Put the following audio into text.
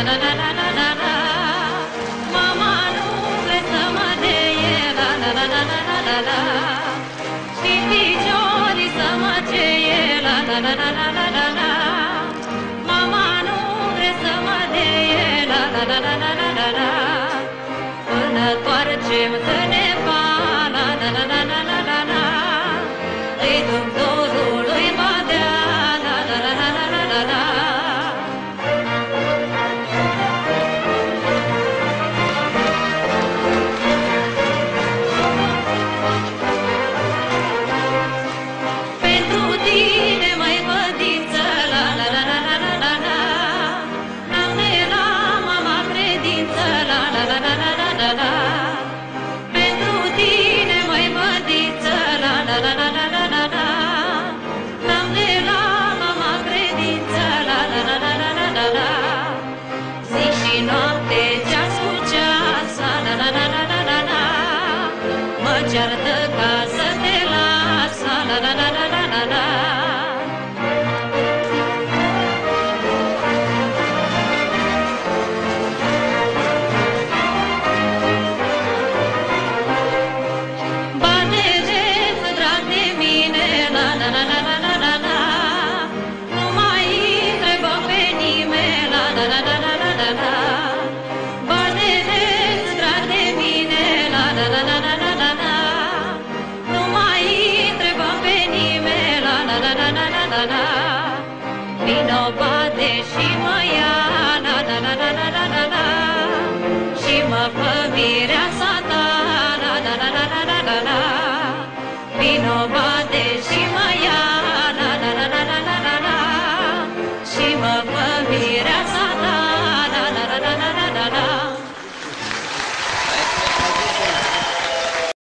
la la la la la la. Mama nu vrei să mă deie, la la la la la la la la. Și piciorii să mă ceie, la la la la la la.